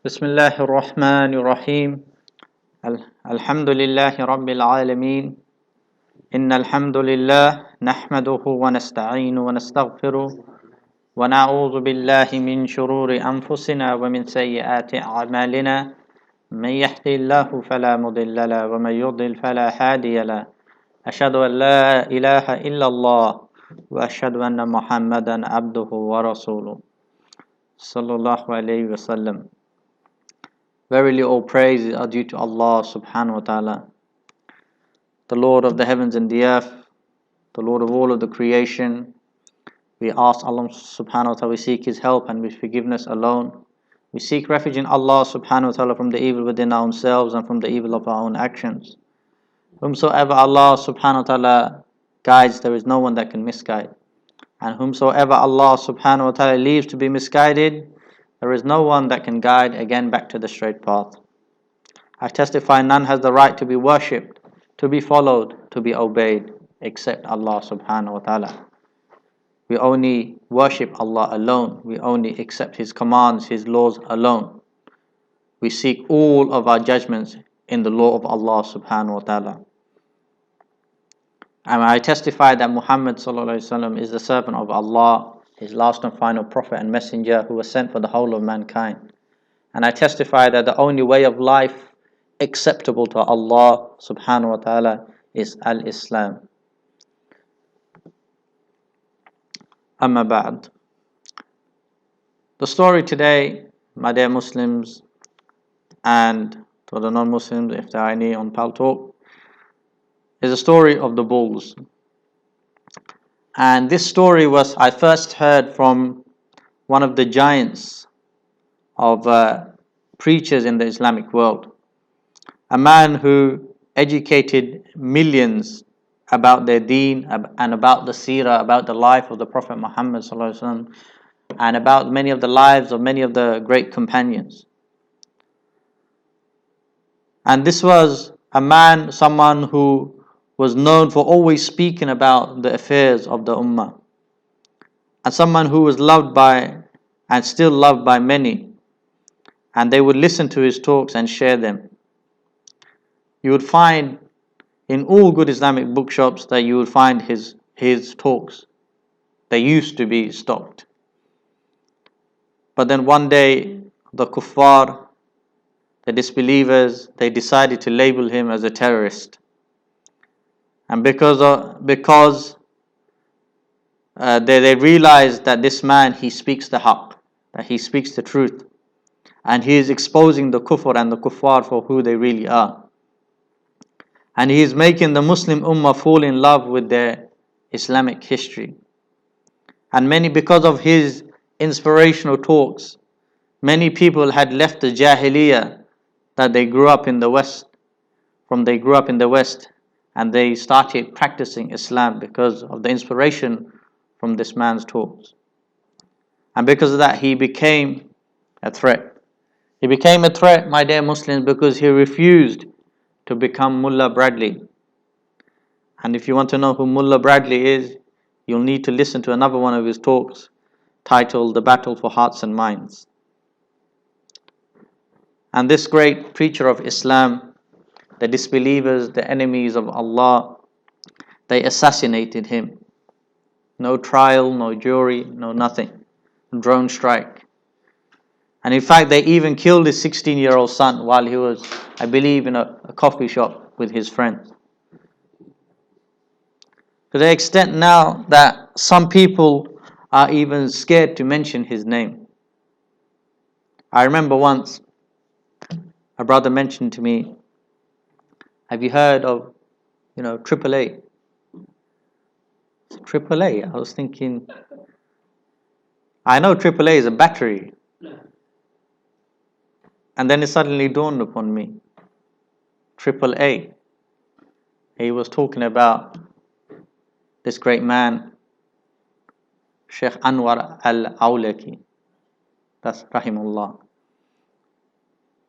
بسم الله الرحمن الرحيم الحمد لله رب العالمين إن الحمد لله نحمده ونستعين ونستغفره ونعوذ بالله من شرور أنفسنا ومن سيئات أعمالنا من يهده الله فلا مضل له ومن يضلل فلا هادي له أشهد أن لا إله إلا الله وأشهد أن محمدا عبده ورسوله صلى الله عليه وسلم. Verily all praises are due to Allah subhanahu wa ta'ala, the Lord of the heavens and the earth, the Lord of all of the creation. We ask Allah subhanahu wa ta'ala, we seek His help and His forgiveness alone. We seek refuge in Allah subhanahu wa ta'ala from the evil within our own selves and from the evil of our own actions. Whomsoever Allah subhanahu wa ta'ala guides, there is no one that can misguide. And whomsoever Allah subhanahu wa ta'ala leaves to be misguided, there is no one that can guide again back to the straight path. I testify none has the right to be worshipped, to be followed, to be obeyed, except Allah subhanahu wa ta'ala. We only worship Allah alone. We only accept His commands, His laws alone. We seek all of our judgments in the law of Allah subhanahu wa ta'ala. And I testify that Muhammad sallallahu alaihi wasallam is the servant of Allah, His last and final prophet and messenger who was sent for the whole of mankind. And I testify that the only way of life acceptable to Allah subhanahu wa ta'ala is al-Islam. Amma ba'd. The story today, my dear Muslims, and to the non-Muslims, if there are any on Pal Talk, is a story of the bulls. And this story I first heard from one of the giants of preachers in the Islamic world. A man who educated millions about their deen and about the seerah, about the life of the Prophet Muhammad sallallahu alaihi wasallam, and about many of the lives of many of the great companions. And this was a man, someone who was known for always speaking about the affairs of the ummah, and someone who was loved by and still loved by many, and they would listen to his talks and share them. You would find in all good Islamic bookshops that you would find his talks. They used to be stocked. But then one day the kuffar, the disbelievers, they decided to label him as a terrorist. And because they realized that this man, he speaks the haqq, that he speaks the truth, and he is exposing the kufr and the kuffar for who they really are. And he is making the Muslim ummah fall in love with their Islamic history. And because of his inspirational talks, many people had left the jahiliyyah that they grew up in the West, and they started practicing Islam because of the inspiration from this man's talks. And because of that, he became a threat. He became a threat, my dear Muslims, because he refused to become Mullah Bradley. And if you want to know who Mullah Bradley is, you'll need to listen to another one of his talks titled The Battle for Hearts and Minds. And this great preacher of Islam, the disbelievers, the enemies of Allah, they assassinated him. No trial, no jury, no nothing. Drone strike. And in fact, they even killed his 16-year-old son while he was, I believe, in a coffee shop with his friends. To the extent now that some people are even scared to mention his name. I remember once a brother mentioned to me, have you heard of, AAA? AAA, I was thinking, I know AAA is a battery. And then it suddenly dawned upon me, AAA. He was talking about this great man, Sheikh Anwar al-Awlaki. That's Rahimullah.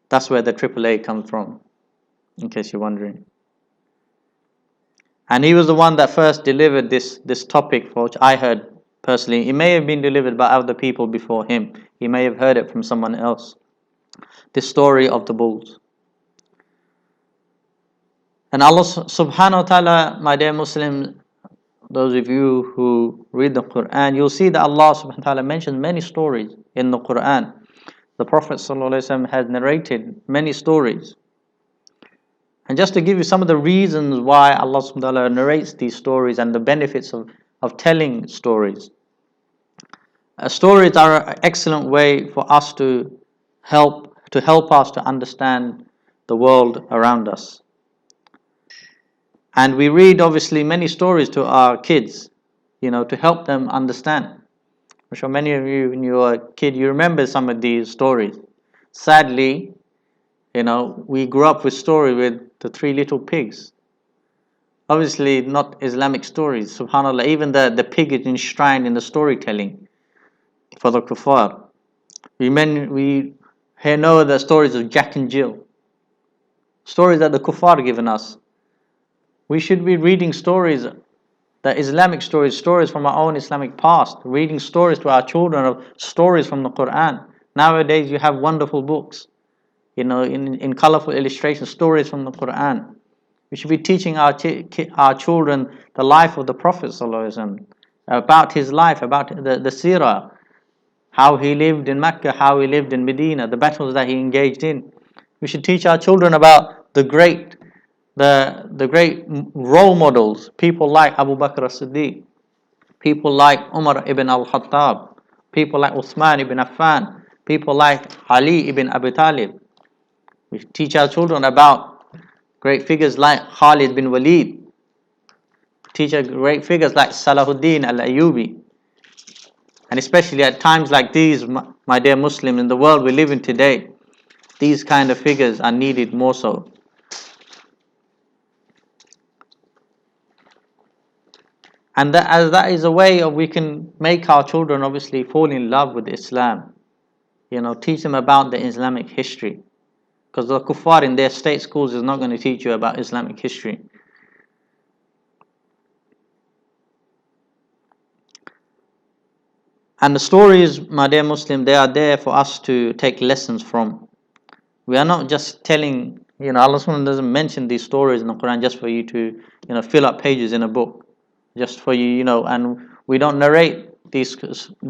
That's where the AAA comes from, in case you're wondering. And he was the one that first delivered this topic, for which I heard personally. It may have been delivered by other people before him. He may have heard it from someone else. this story of the bulls. And Allah subhanahu wa ta'ala, my dear Muslims, those of you who read the Quran, you'll see that Allah subhanahu wa ta'ala mentions many stories in the Quran. The Prophet ﷺ has narrated many stories. And just to give you some of the reasons why Allah subhanahu wa ta'ala narrates these stories and the benefits of telling stories. Stories are an excellent way for us to help us to understand the world around us. And we read obviously many stories to our kids, to help them understand. I'm sure many of you, when you were a kid, you remember some of these stories. Sadly, we grew up with story with the three little pigs. Obviously not Islamic stories, subhanAllah. Even the pig is enshrined in the storytelling for the kuffar. We here know the stories of Jack and Jill. Stories that the kuffar given us. We should be reading stories, the Islamic stories from our own Islamic past, reading stories to our children of stories from the Quran. Nowadays you have wonderful books, in colorful illustrations, stories from the Quran. We should be teaching our children the life of the Prophet ﷺ, about his life, about the seerah, how he lived in Mecca, how he lived in Medina, the battles that he engaged in. We should teach our children about the great role models, people like Abu Bakr as-Siddiq, people like Umar ibn al-Khattab, people like Uthman ibn Affan, people like Ali ibn Abi Talib. We teach our children about great figures like Khalid bin Walid, teach great figures like Salahuddin al-Ayyubi. And especially at times like these, my dear Muslim, in the world we live in today, these kind of figures are needed more so. And that is a way of we can make our children obviously fall in love with Islam. Teach them about the Islamic history. Because the kuffar in their state schools is not going to teach you about Islamic history. And the stories, my dear Muslim, they are there for us to take lessons from. We are not just telling, Allah subhanahu doesn't mention these stories in the Quran just for you to, fill up pages in a book. Just for you, and we don't narrate this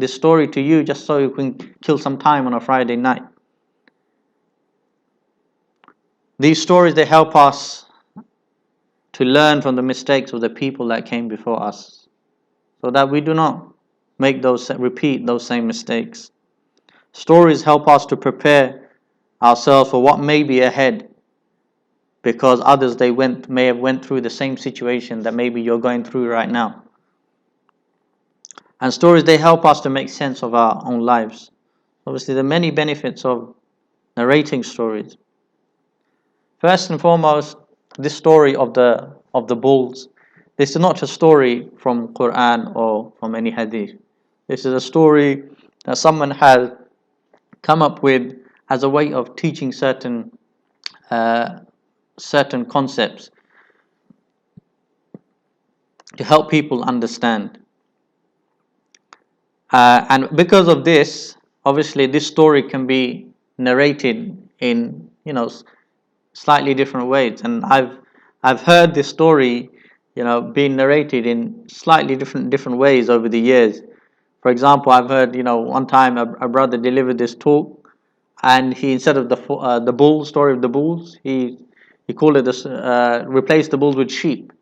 story to you just so you can kill some time on a Friday night. These stories, they help us to learn from the mistakes of the people that came before us, so that we do not repeat those same mistakes. Stories help us to prepare ourselves for what may be ahead, because others may have went through the same situation that maybe you're going through right now. And stories, they help us to make sense of our own lives. Obviously, there are many benefits of narrating stories. First and foremost, this story of the bulls. This is not a story from Quran or from any hadith. This is a story that someone has come up with as a way of teaching certain concepts to help people understand. And because of this, obviously, this story can be narrated in slightly different ways. And I've heard this story being narrated in slightly different ways over the years. For example, I've heard one time a brother delivered this talk, and he, instead of the bull story of the bulls, he called it this, replaced the bulls with sheep.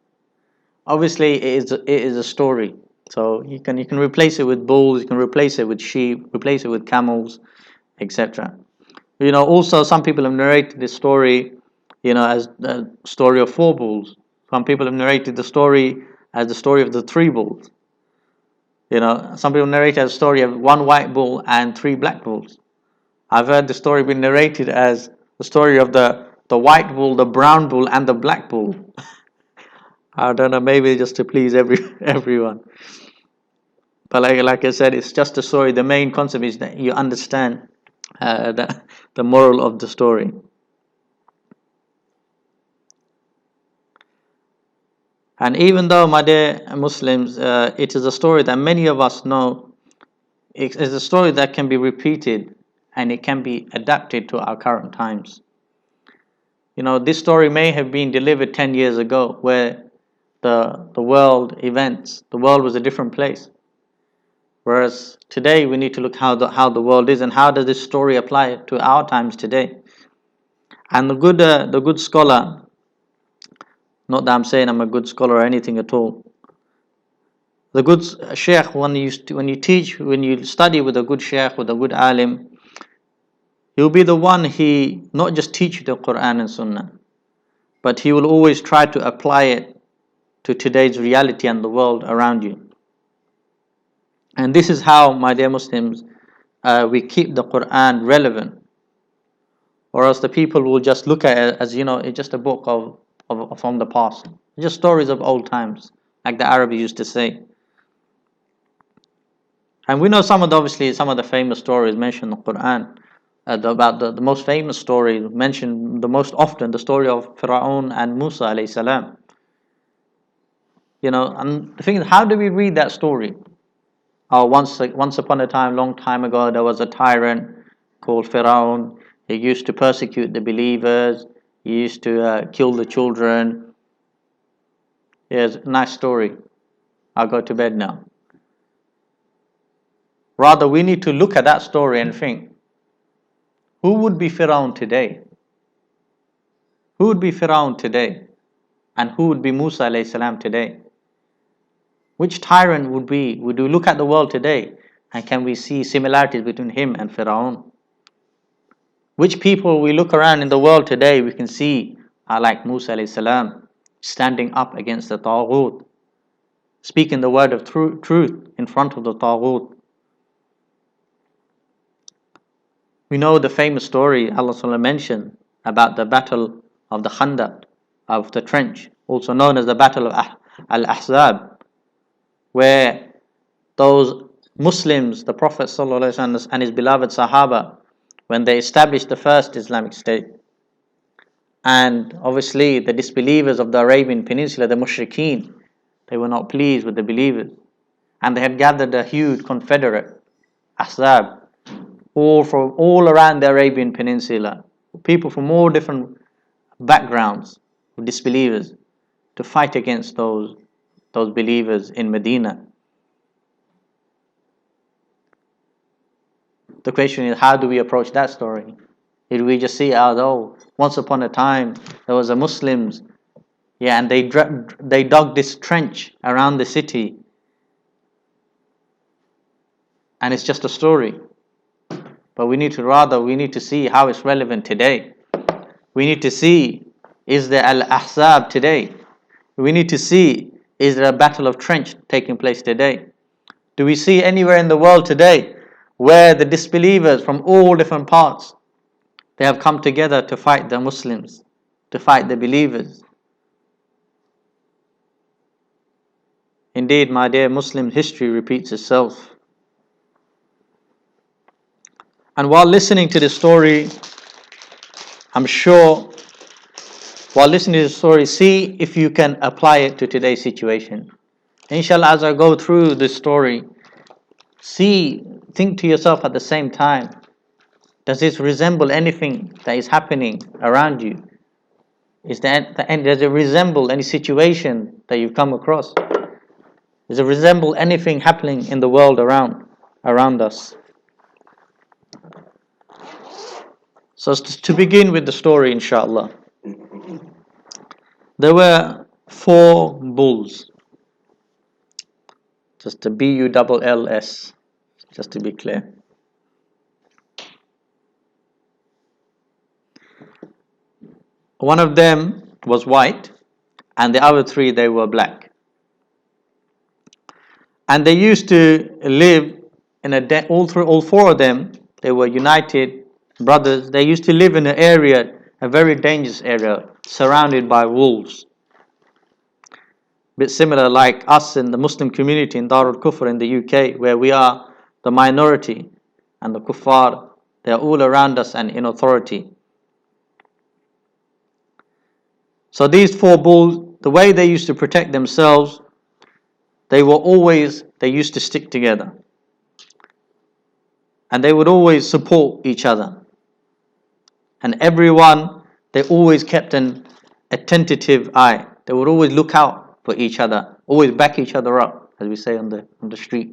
Obviously, it is a story. So you can replace it with bulls, you can replace it with sheep, replace it with camels, etc. Also some people have narrated this story, as the story of 4 bulls. Some people have narrated the story as the story of the 3 bulls. Some people narrate as a story of 1 white bull and 3 black bulls. I've heard the story being narrated as the story of the white bull, the brown bull, and the black bull. I don't know, maybe just to please everyone. But like I said, it's just a story. The main concept is that you understand the moral of the story. And even though, my dear Muslims, it is a story that many of us know, it is a story that can be repeated and it can be adapted to our current times. This story may have been delivered 10 years ago, where the world was a different place. Whereas today we need to look how the world is, and how does this story apply to our times today. And the good scholar, not that I'm saying I'm a good scholar or anything at all, the good sheikh, when you study with a good sheikh, with a good alim, he'll be the one, he not just teach you the Quran and Sunnah, but he will always try to apply it to today's reality and the world around you. And this is how, my dear Muslims, we keep the Quran relevant. Or else the people will just look at it as, it's just a book of from the past, just stories of old times, like the Arabs used to say. And we know obviously some of the famous stories mentioned in the Quran. About the most famous story mentioned the most often, the story of Fir'aun and Musa alayhi salam. And the thing is, how do we read that story? Once upon a time, long time ago, there was a tyrant called Fir'aun. He used to persecute the believers. He used to kill the children. Here's a nice story. I'll go to bed now. Rather, we need to look at that story and think, who would be Fir'aun today? Who would be Fir'aun today? And who would be Musa alayhi salam today? Which tyrant would we look at the world today, and can we see similarities between him and Fir'aun? Which people we look around in the world today, we can see are like Musa alayhi salam, standing up against the Taghut, speaking the word of truth in front of the Taghut. We know the famous story Allah mentioned about the battle of the Khandaq, of the trench, also known as the battle of Al-Ahzab, where those Muslims, the Prophet ﷺ and his beloved Sahaba, when they established the first Islamic state, and obviously the disbelievers of the Arabian Peninsula, the Mushrikeen, they were not pleased with the believers, and they had gathered a huge confederate Ahzab, all around the Arabian Peninsula, people from all different backgrounds, disbelievers, to fight against those believers in Medina. The question is, how do we approach that story? Did we just see, once upon a time there was a Muslims, and they dug this trench around the city, and it's just a story? But we need to see how it's relevant today. We need to see, is there Al-Ahzab today? We need to see, is there a battle of trench taking place today? Do we see anywhere in the world today where the disbelievers from all different parts, they have come together to fight the Muslims, to fight the believers? Indeed, my dear Muslim, history repeats itself. And while listening to this story, I'm sure, see if you can apply it to today's situation. Inshallah, as I go through this story, think to yourself at the same time, does this resemble anything that is happening around you? Does it resemble any situation that you've come across? Does it resemble anything happening in the world around us? So to begin with the story, inshallah, there were 4 bulls, just a B-U-L-L-S, just to be clear. One of them was white, and the other 3, they were black. And they used to live in all 4 of them, they were united brothers. They used to live in an area, a very dangerous area, surrounded by wolves. A bit similar like us in the Muslim community in Darul Kufr in the UK, where we are the minority, and the kuffar, they are all around us and in authority. So these 4 bulls, the way they used to protect themselves, they used to stick together. and they would always support each other. And everyone, they always kept an attentive eye. They would always look out for each other, always back each other up, as we say on the street.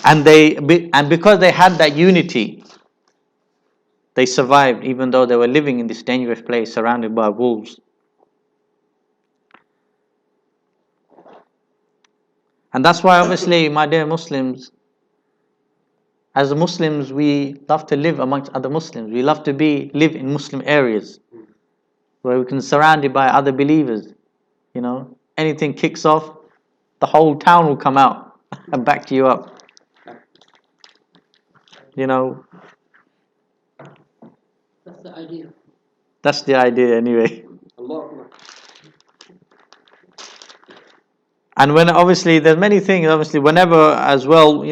And because they had that unity, they survived, even though they were living in this dangerous place surrounded by wolves. And that's why, obviously, my dear Muslims, as Muslims, we love to live amongst other Muslims. We love to live in Muslim areas where we can surrounded by other believers. Anything kicks off, the whole town will come out and back you up. That's the idea. That's the idea, anyway. And when obviously there's many things. Obviously, whenever as well,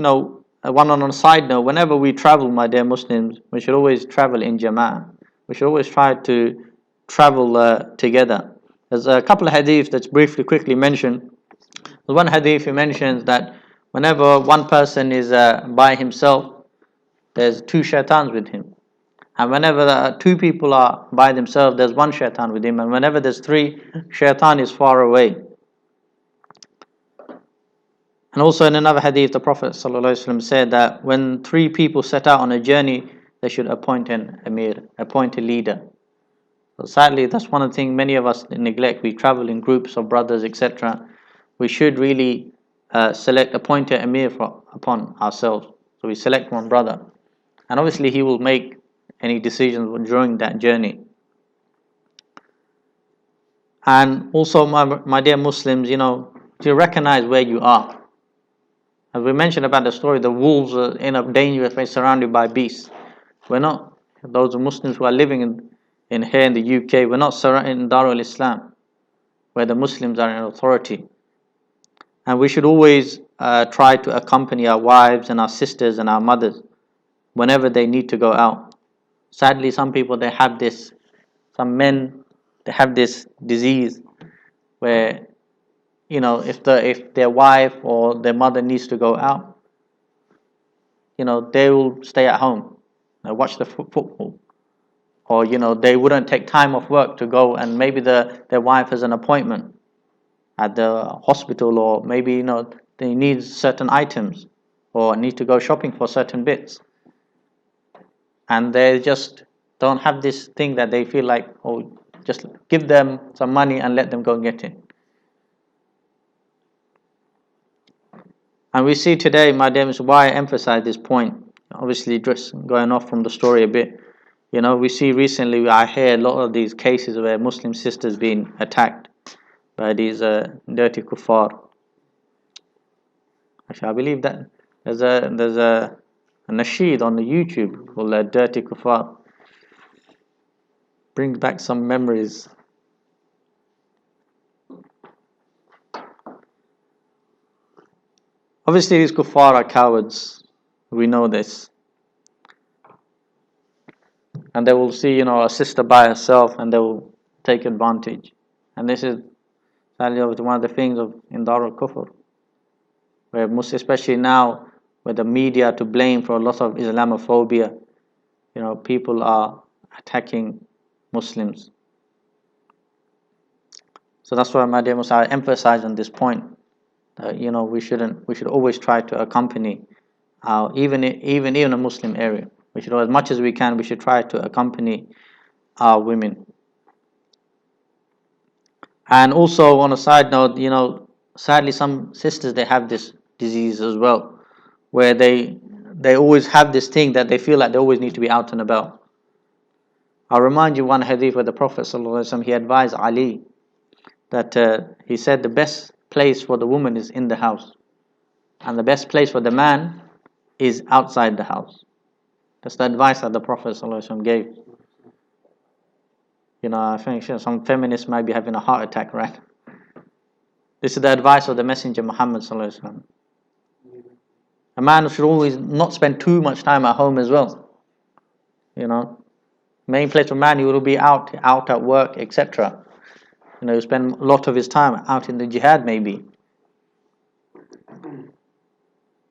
one on a side note, whenever we travel, my dear Muslims, we should always travel in Jama'ah. We should always try to travel together. There's a couple of hadiths that's quickly mentioned. There's one hadith he mentions that whenever one person is by himself, there's two shaitans with him. And whenever two people are by themselves, there's one shaitan with him. And whenever there's three, shaitan is far away. And also in another hadith, the Prophet ﷺ said that when three people set out on a journey, they should appoint an emir, appoint a leader. So sadly, that's one of the things many of us neglect. We travel in groups of brothers, etc. We should really appoint an emir upon ourselves. So we select one brother. And obviously he will make any decisions during that journey. And also, my dear Muslims, to recognize where you are. As we mentioned about the story, the wolves are in a dangerous place surrounded by beasts. We're not, those Muslims who are living in here in the UK, we're not surrounded in Darul Islam, where the Muslims are in authority. And we should always try to accompany our wives and our sisters and our mothers whenever they need to go out. Sadly, some people, some men, they have this disease where, if their wife or their mother needs to go out, they will stay at home and watch the football. Or, they wouldn't take time off work to go, and maybe their wife has an appointment at the hospital, or maybe, they need certain items or need to go shopping for certain bits. And they just don't have this thing that they feel like, oh, just give them some money and let them go and get it. And we see today, my dear, why I emphasize this point, obviously just going off from the story a bit, we see recently, I hear a lot of these cases where Muslim sisters being attacked by these dirty kuffar. Actually, I believe that there's a nasheed on the YouTube called Dirty Kuffar. Brings back some memories. Obviously, these kuffar are cowards. We know this. And they will see, a sister by herself, and they will take advantage. And this is sadly one of the things in Darul Kufr, where especially now, with the media to blame for a lot of Islamophobia, people are attacking Muslims. So that's why, my dear Muslims, I emphasize on this point. We should always try to accompany even in a Muslim area. We should, as much as we can, we should try to accompany our women. And also, on a side note, sadly, some sisters, they have this disease as well, where they always have this thing that they feel like they always need to be out and about. I'll remind you one hadith where the Prophet ﷺ, he advised Ali that he said the best place for the woman is in the house, and the best place for the man is outside the house. That's the advice that the Prophet ﷺ gave. I think some feminists might be having a heart attack, right? This is the advice of the Messenger Muhammad ﷺ. A man should always not spend too much time at home as well. Main place for man, he will be out at work, etc. He'll spend a lot of his time out in the jihad, maybe.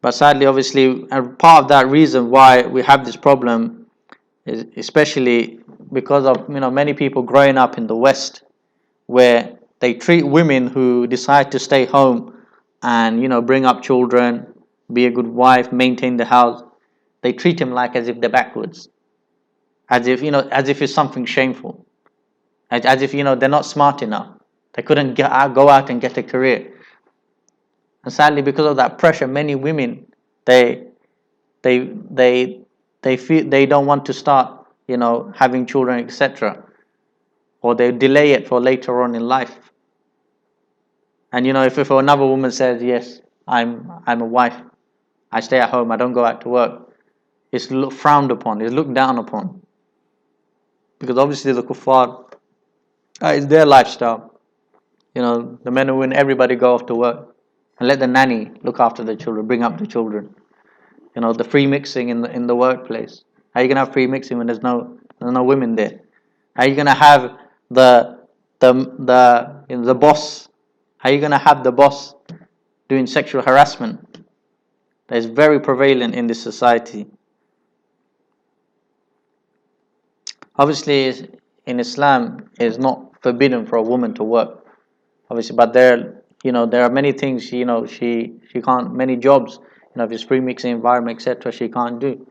But sadly, obviously, and part of that reason why we have this problem is especially because of many people growing up in the West, where they treat women who decide to stay home and bring up children, be a good wife, maintain the house. They treat them like as if they're backwards, as if it's something shameful, as if they're not smart enough. They couldn't go out and get a career. And sadly, because of that pressure, many women they they they they feel they don't want to start having children, etc., or they delay it for later on in life. And if another woman says, yes, I'm a wife, I stay at home, I don't go out to work, it's frowned upon, it's looked down upon, because obviously the kuffar, it's their lifestyle. The men and women, everybody go off to work and let the nanny look after the children, bring up the children. The free mixing in the workplace. How are you gonna have free mixing when there's no women there? How are you gonna have the boss? How are you gonna have the boss doing sexual harassment? That is very prevalent in this society. Obviously, in Islam, it is not forbidden for a woman to work. Obviously, but there are many things she can't, many jobs, if it's free mixing environment, etc., she can't do.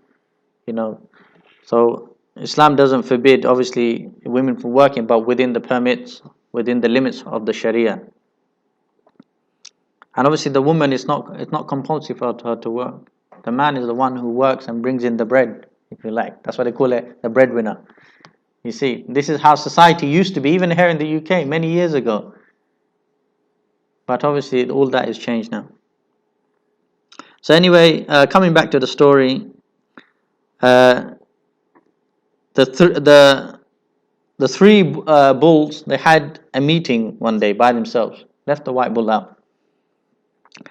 So Islam doesn't forbid obviously women from working, but within the permits, within the limits of the Sharia. And obviously the woman it's not compulsory for her to work. The man is the one who works and brings in the bread, if you like. That's why they call it the breadwinner. You see, this is how society used to be, even here in the UK many years ago. But obviously all that is changed now. So anyway, coming back to the story, the three bulls, they had a meeting one day by themselves, left the white bull out,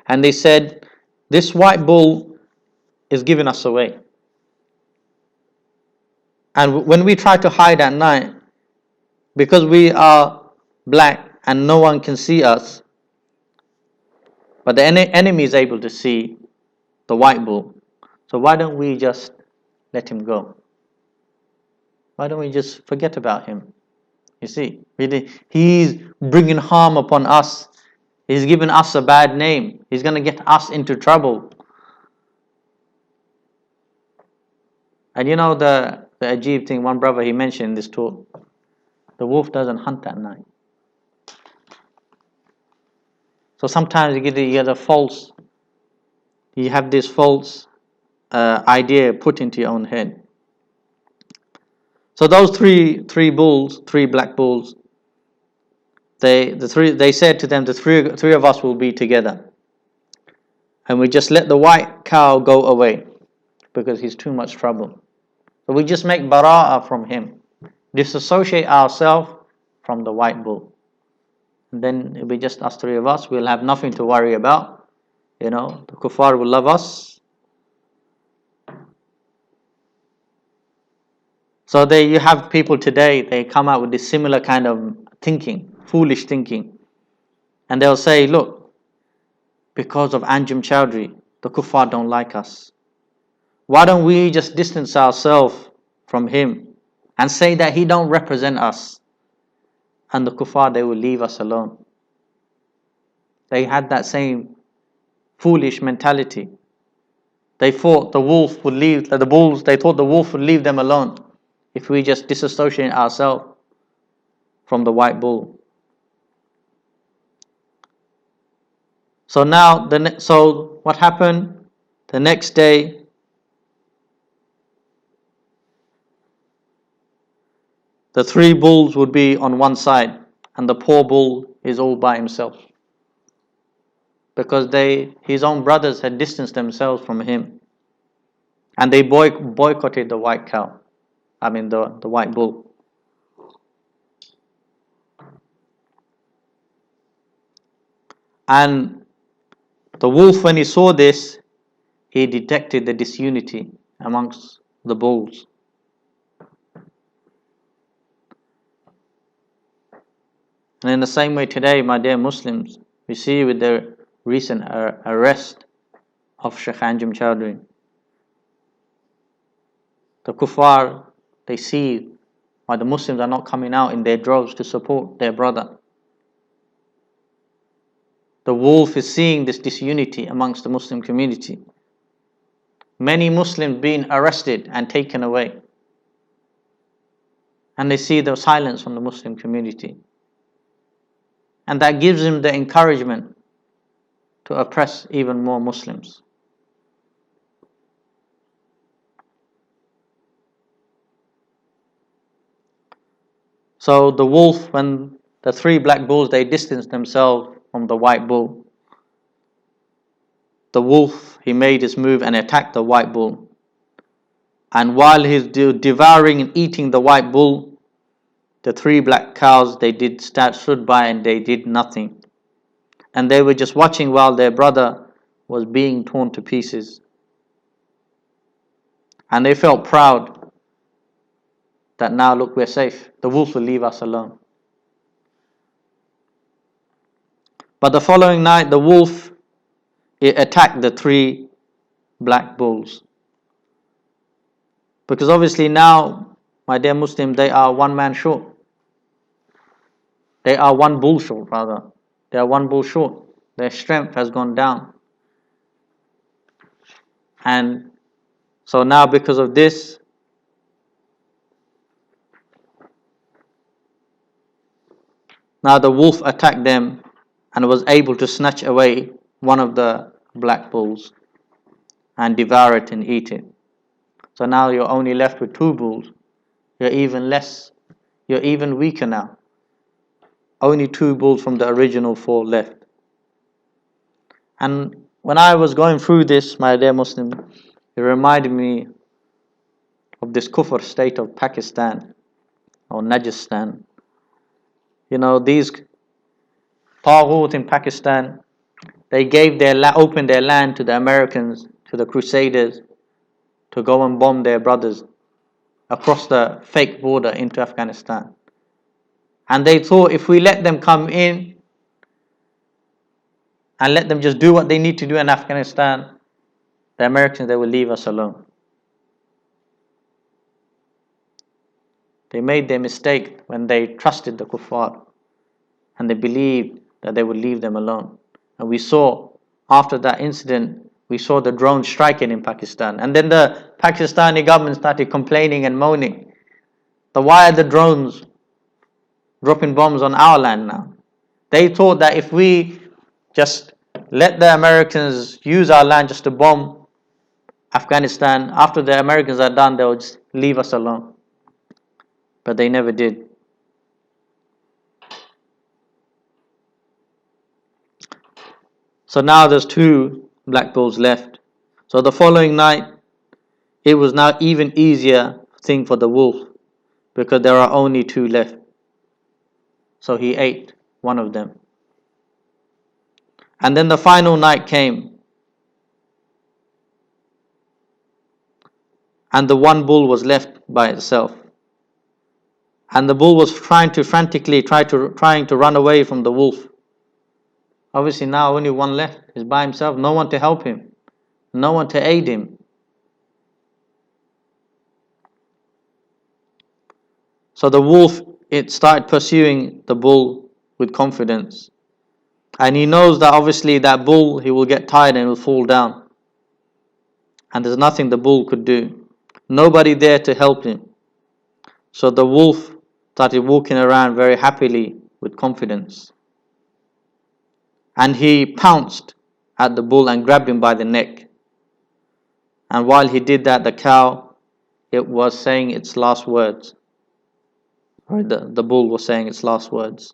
and they said, this white bull is giving us away, and when we try to hide at night, because we are black and no one can see us, but the enemy is able to see the white bull, so why don't we just let him go? Why don't we just forget about him? You see, he's bringing harm upon us. He's given us a bad name. He's going to get us into trouble. And the ajib thing, one brother, he mentioned in this talk, the wolf doesn't hunt at night. So sometimes you have this false idea put into your own head. So those three black bulls, they said to them, the three of us will be together, and we just let the white cow go away because he's too much trouble. So we just make bara'ah from him, disassociate ourselves from the white bull, and then it'll be just us three of us. We'll have nothing to worry about. The kuffar will love us. So you have people today, they come out with this similar kind of thinking, foolish thinking, and they'll say, look, because of Anjem Chowdhury, the kuffar don't like us. Why don't we just distance ourselves from him and say that he don't represent us, and the kuffar, they will leave us alone. They had that same foolish mentality. They thought the wolf would leave the bulls. They thought the wolf would leave them alone if we just disassociate ourselves from the white bull. So now, so what happened? The next day, the three bulls would be on one side, and the poor bull is all by himself, because his own brothers had distanced themselves from him, and they boycotted the white cow. The white bull. And the wolf, when he saw this, he detected the disunity amongst the bulls. And in the same way today, my dear Muslims, we see with the recent arrest of Sheikh Anjum Chowdhury. The kuffar, they see why the Muslims are not coming out in their droves to support their brother. The wolf is seeing this disunity amongst the Muslim community. Many Muslims being arrested and taken away. And they see the silence from the Muslim community. And that gives them the encouragement to oppress even more Muslims. So the wolf, when the three black bulls, they distanced themselves from the white bull. The wolf, he made his move and attacked the white bull. And while he's devouring and eating the white bull, the three black cows, they stood by and they did nothing. And they were just watching while their brother was being torn to pieces. And they felt proud that now look, we're safe. The wolf will leave us alone. But the following night, the wolf, it attacked the three black bulls. Because obviously now, my dear Muslim, they are one man short. They are one bull short, rather. They are one bull short. Their strength has gone down. And so now because of this, now the wolf attacked them and was able to snatch away one of the black bulls and devour it and eat it. So now you're only left with two bulls. You're even weaker now. Only two bulls from the original four left. And when I was going through this, my dear Muslim, it reminded me of this kufr state of Pakistan or Najistan. You know, these Taghut in Pakistan, they opened their land to the Americans, to the Crusaders, to go and bomb their brothers across the fake border into Afghanistan. And they thought if we let them come in and let them just do what they need to do in Afghanistan, the Americans, they will leave us alone. They made their mistake when they trusted the kuffar and they believed that they would leave them alone. And we saw, after that incident, we saw the drones striking in Pakistan. And then the Pakistani government started complaining and moaning that why are the drones dropping bombs on our land now? They thought that if we just let the Americans use our land just to bomb Afghanistan, after the Americans are done, they will just leave us alone. But they never did. So now there's two black bulls left. So the following night, it was now even easier thing for the wolf because there are only two left. So he ate one of them. And then the final night came. And the one bull was left by itself. And the bull was trying to run away from the wolf. Obviously now only one left. He's by himself. No one to help him. No one to aid him. So the wolf, it started pursuing the bull with confidence. And he knows that obviously that bull, he will get tired and will fall down. And there's nothing the bull could do. Nobody there to help him. So the wolf started walking around very happily with confidence. And he pounced at the bull and grabbed him by the neck. And while he did that, the cow, it was saying its last words. Or the bull was saying its last words.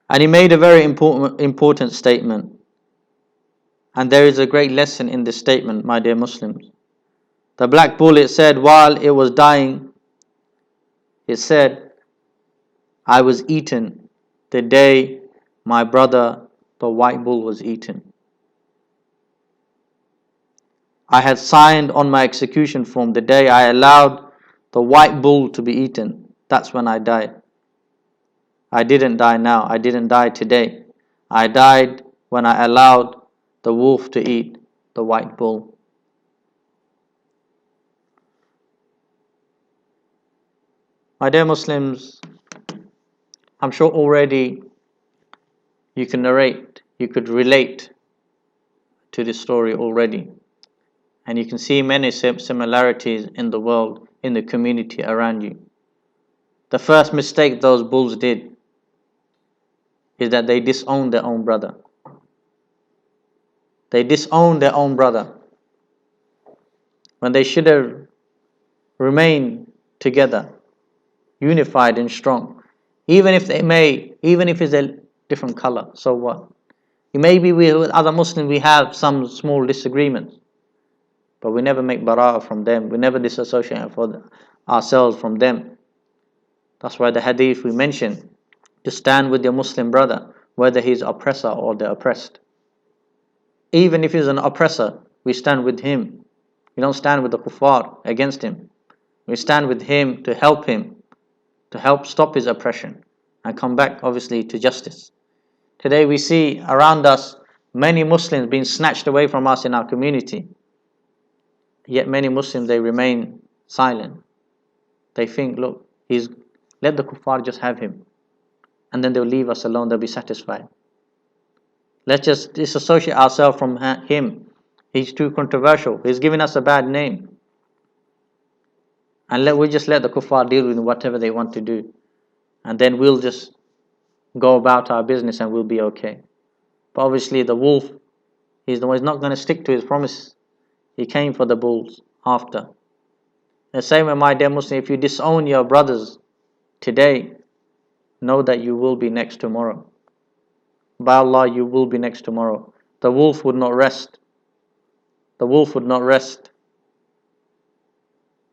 And he made a very important statement. And there is a great lesson in this statement, my dear Muslims. The black bull, it said, while it was dying, it said, I was eaten the day my brother, the white bull, was eaten. I had signed on my execution form the day I allowed the white bull to be eaten. That's when I died. I didn't die now. I didn't die today. I died when I allowed the wolf to eat the white bull. My dear Muslims, I'm sure already you can narrate, you could relate to this story already. And you can see many similarities in the world, in the community around you. The first mistake those bulls did is that they disowned their own brother. They disowned their own brother when they should have remained together, unified and strong. Even if it's a different color, so what? Maybe with other Muslims we have some small disagreements, but we never make bara'ah from them. We never disassociate ourselves from them. That's why the hadith we mentioned, to stand with your Muslim brother, whether he's oppressor or the oppressed. Even if he's an oppressor, we stand with him. We don't stand with the kuffar against him. We stand with him, to help stop his oppression and come back obviously to justice. Today we see around us many Muslims being snatched away from us in our community. Yet many Muslims, they remain silent. They think, look, let the kuffar just have him, and then they'll leave us alone, they'll be satisfied. Let's just disassociate ourselves from him. He's too controversial. He's giving us a bad name. And we just let the kuffar deal with whatever they want to do. And then we'll just go about our business and we'll be okay. But obviously the wolf, he's not going to stick to his promise. He came for the bulls after. The same way, my dear Muslim, if you disown your brothers today, know that you will be next tomorrow. By Allah, you will be next tomorrow. The wolf would not rest. The wolf would not rest.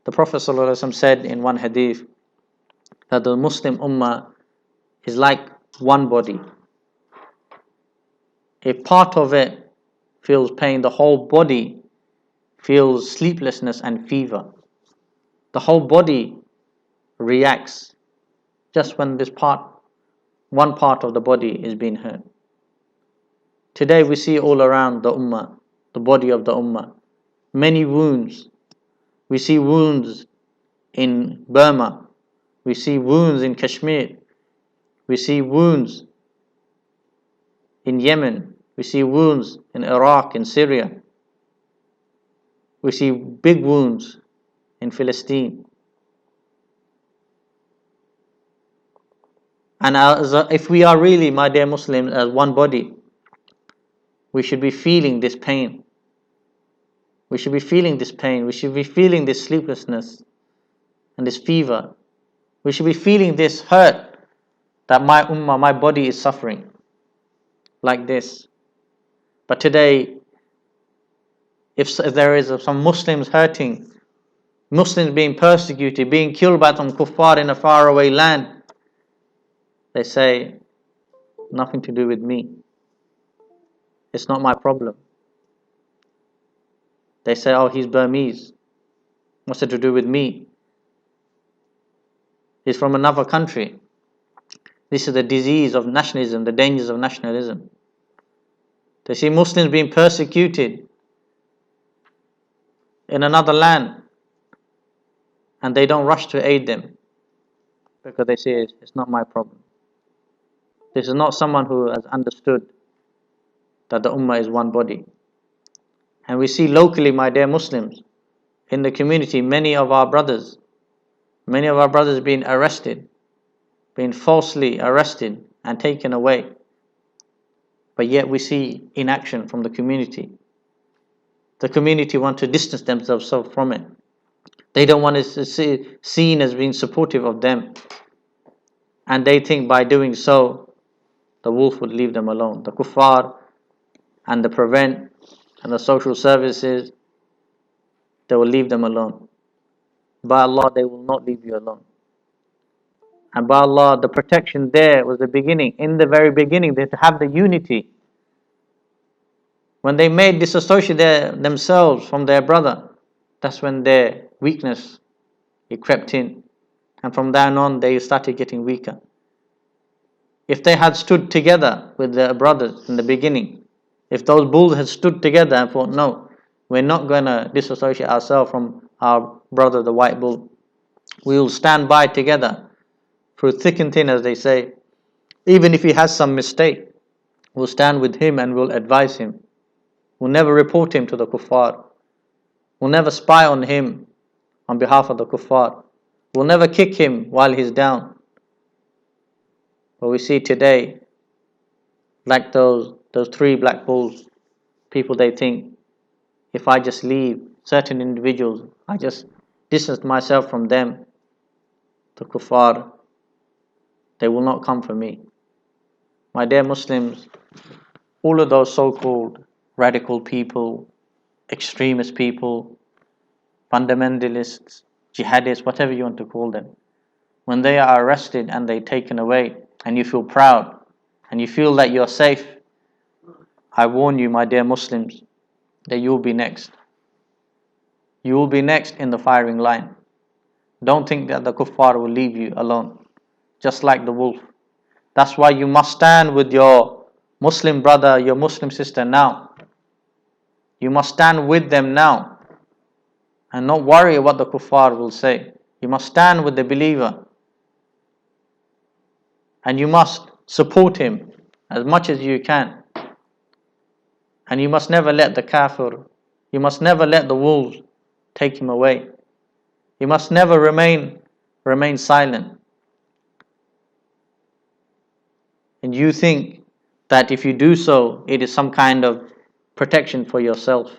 The Prophet ﷺ said in one hadith that the Muslim ummah is like one body. If part of it feels pain, the whole body feels sleeplessness and fever. The whole body reacts just when one part of the body is being hurt. Today we see all around the ummah, the body of the ummah, many wounds. We see wounds in Burma. We see wounds in Kashmir. We see wounds in Yemen. We see wounds in Iraq, in Syria. We see big wounds in Palestine. And if we are really, my dear Muslims, as one body, we should be feeling this pain. We should be feeling this pain. We should be feeling this sleeplessness and this fever. We should be feeling this hurt that my ummah, my body is suffering like this. But today, if there is some Muslims hurting, Muslims being persecuted, being killed by some kuffar in a faraway land, they say, nothing to do with me. It's not my problem. They say, oh, he's Burmese. What's it to do with me? He's from another country. This is the disease of nationalism, the dangers of nationalism. They see Muslims being persecuted in another land, and they don't rush to aid them because they say it's not my problem. This is not someone who has understood that the ummah is one body. And we see locally, my dear Muslims, in the community, many of our brothers being arrested, being falsely arrested and taken away. But yet we see inaction from the community. The community want to distance themselves from it. They don't want to see seen as being supportive of them. And they think by doing so, the wolf would leave them alone. The kuffar and the prevent and the social services, they will leave them alone. By Allah, they will not leave you alone. And by Allah, the protection there was the beginning. In the very beginning, they have the unity. When they made disassociate themselves from their brother, that's when their weakness, it crept in. And from then on, they started getting weaker. If they had stood together with their brothers in the beginning, If those bulls had stood together and thought, no, we're not going to disassociate ourselves from our brother, the white bull, we will stand by together through thick and thin, as they say. Even if he has some mistake, we'll stand with him and we'll advise him. We'll never report him to the kuffar. We'll never spy on him on behalf of the kuffar. We'll never kick him while he's down. But we see today, like those three black bulls, people, they think, if I just leave certain individuals, I just distance myself from them, the kuffar, they will not come for me. My dear Muslims, all of those so-called radical people, extremist people, fundamentalists, jihadists, whatever you want to call them, when they are arrested and they're taken away and you feel proud and you feel that you're safe, I warn you, my dear Muslims, that you will be next. You will be next in the firing line. Don't think that the kuffar will leave you alone, just like the wolf. That's why you must stand with your Muslim brother, your Muslim sister now. You must stand with them now and not worry what the kuffar will say. You must stand with the believer and you must support him as much as you can. And you must never let the kafir, you must never let the wolves take him away. You must never remain silent. And you think that if you do so, it is some kind of protection for yourself.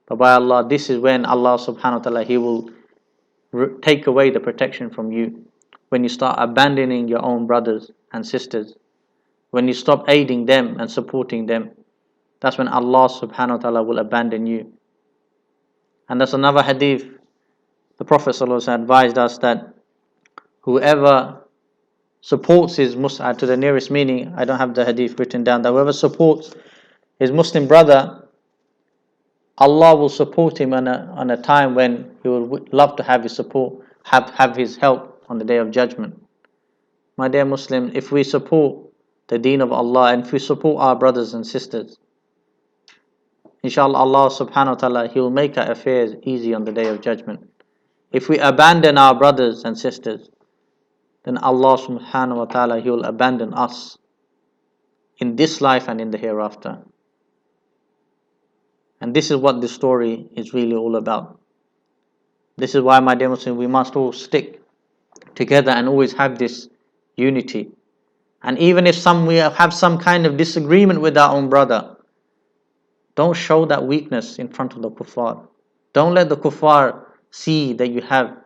But by Allah, this is when Allah subhanahu wa ta'ala, He will take away the protection from you. When you start abandoning your own brothers and sisters, when you stop aiding them and supporting them, that's when Allah subhanahu wa ta'ala will abandon you. And that's another hadith. The Prophet ﷺ advised us that whoever supports his Muslim, to the nearest meaning, I don't have the hadith written down, that whoever supports his Muslim brother, Allah will support him on a time when he would love to have his support, have his help on the Day of Judgment. My dear Muslim, if we support the deen of Allah and if we support our brothers and sisters, inshallah, Allah subhanahu wa ta'ala, He will make our affairs easy on the Day of Judgment. If we abandon our brothers and sisters, then Allah subhanahu wa ta'ala, He will abandon us in this life and in the hereafter. And this is what this story is really all about. This is why, my dear Muslims, we must all stick together and always have this unity. And even if we have some kind of disagreement with our own brother, don't show that weakness in front of the kuffar. Don't let the kuffar see that you have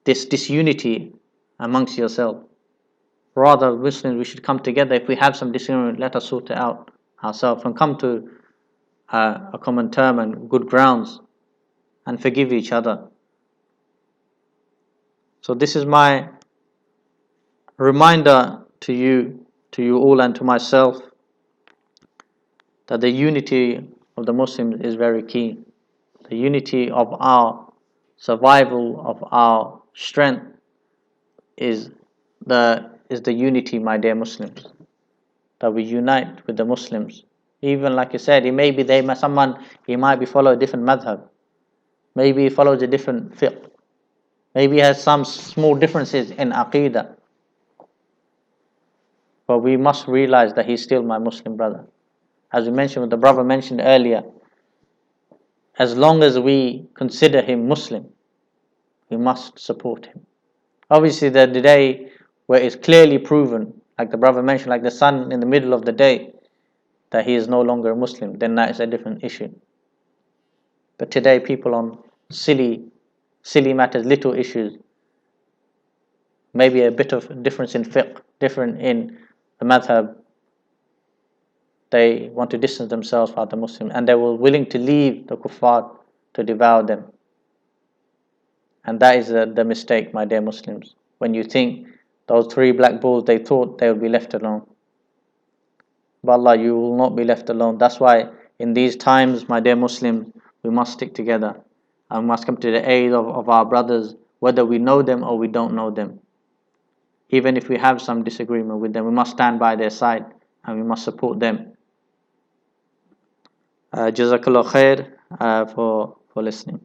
this disunity amongst yourself. Rather, Muslims, we should come together. If we have some disagreement, let us sort it out ourselves and come to a common term and good grounds and forgive each other. So this is my reminder to you all and to myself, that the unity of the Muslims is very key. The unity of our survival, of our strength is the unity, my dear Muslims. That we unite with the Muslims. Even like I said, it may be he might be follow a different madhab. Maybe he follows a different fiqh. Maybe he has some small differences in aqidah. But we must realize that he's still my Muslim brother. As we mentioned, what the brother mentioned earlier, as long as we consider him Muslim, we must support him. Obviously, the day where it's clearly proven, like the brother mentioned, like the sun in the middle of the day, that he is no longer a Muslim, then that is a different issue. But today, people on silly matters, little issues, maybe a bit of difference in fiqh, different in the madhab, they want to distance themselves from the Muslims, and they were willing to leave the kuffar to devour them. And that is the mistake, my dear Muslims. When you think those three black bulls, they thought they would be left alone. But Allah, you will not be left alone. That's why in these times, my dear Muslims, we must stick together. And we must come to the aid of our brothers, whether we know them or we don't know them. Even if we have some disagreement with them, we must stand by their side and we must support them. Jazakallah khair for listening.